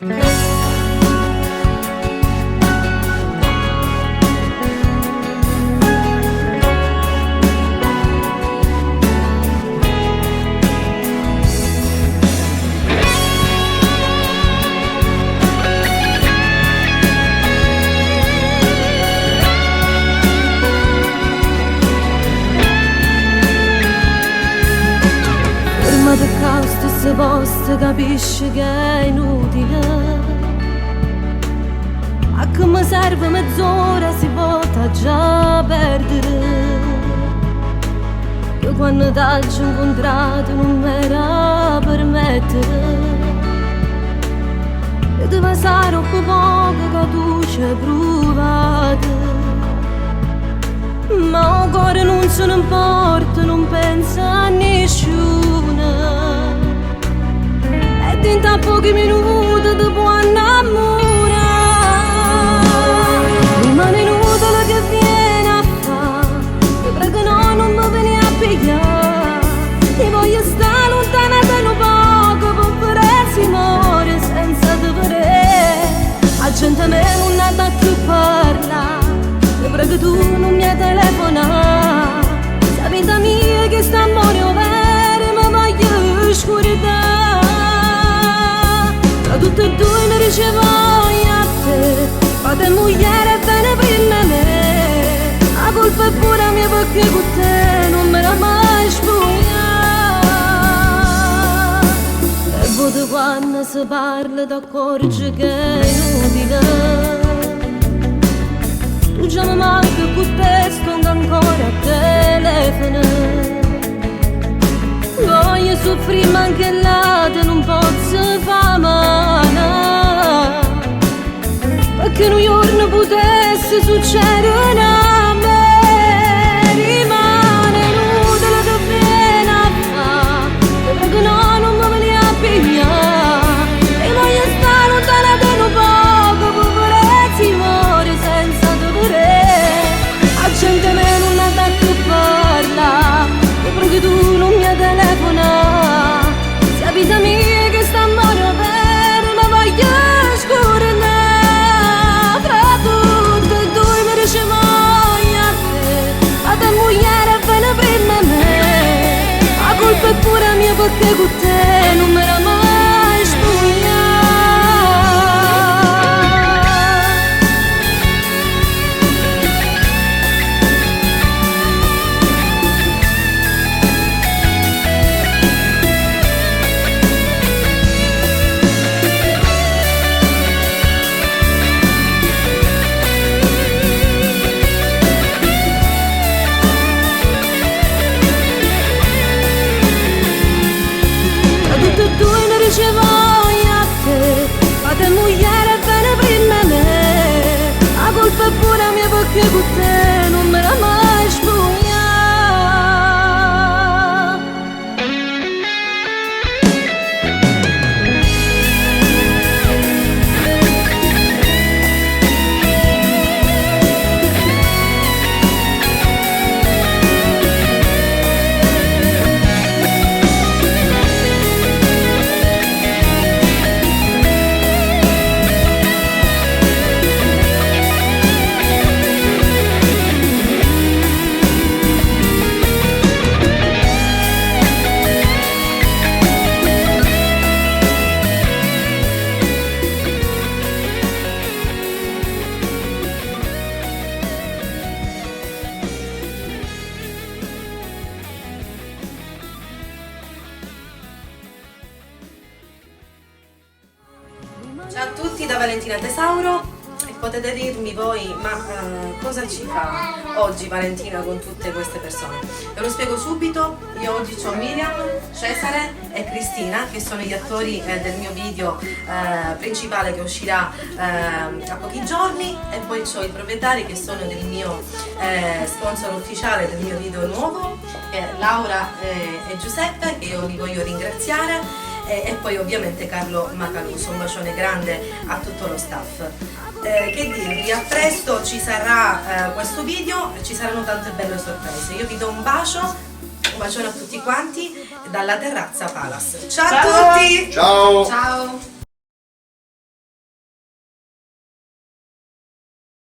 Fermate qua, stesso posto, capisci che è inutile. A che mi serve mezz'ora si vota già perdere. Io quando t'ho incontrato non mi era permettere. E ti passare un poco che tu ci hai provato. Ma il cuore non se ne importa, non pensa a nessuno. E dentro a pochi minuti ti può innamorare. Rimane inutile che viene a fare, ti prego no, non mi vieni a pigliare. Ti voglio stare lontana da un poco, per farsi muore senza te vedere. La gente a me non ha da più parlare. Ti prego tu non mi telefonare. Se vita mia che sta a morire vero, ma voglio oscurità. Tra tutte e due mi dice voglio a te, fate moglie bene prima me. La colpa è pure mia perché con te non me la mai sfoglia. E voi quando si parla ti accorgi che è inutile. Tu già mi manca con te, sto ancora a telefono. Voglio soffrire ma anche là te non posso fare male. Perché un giorno potesse succedere a me. Rimane inutile che viene a fare, ti prego no, non mi vieni a pigliare. E voglio stare lontana da un poco, per vorresti muore senza la gente a me non ha da più parlare. Io perché tu non mi telefona. Se vita mia che sta a morire vero, ma voglio scordare. Fra tutte e due mi dice voglio a te, fate moglie bene prima me. La colpa è pure mia perché con te non me la mai sfoglia. Dice voglio a te, fate moglie bene prima me. La colpa è pure mia perché con te non me la mai sfoglia. Ciao a tutti da Valentina Tesauro e potete dirmi voi ma cosa ci fa oggi Valentina con tutte queste persone? Ve lo spiego subito. Io oggi ho Miriam, Cesare e Cristina che sono gli attori del mio video principale che uscirà a pochi giorni, e poi ho i proprietari che sono del mio sponsor ufficiale del mio video nuovo, Laura e Giuseppe, che io vi voglio ringraziare. E poi ovviamente Carlo Macaluso. Un bacione grande a tutto lo staff. Che dirvi, a presto ci sarà questo video e ci saranno tante belle sorprese. Io vi do un bacione a tutti quanti dalla terrazza Palace. Ciao a tutti! Ciao! Ciao!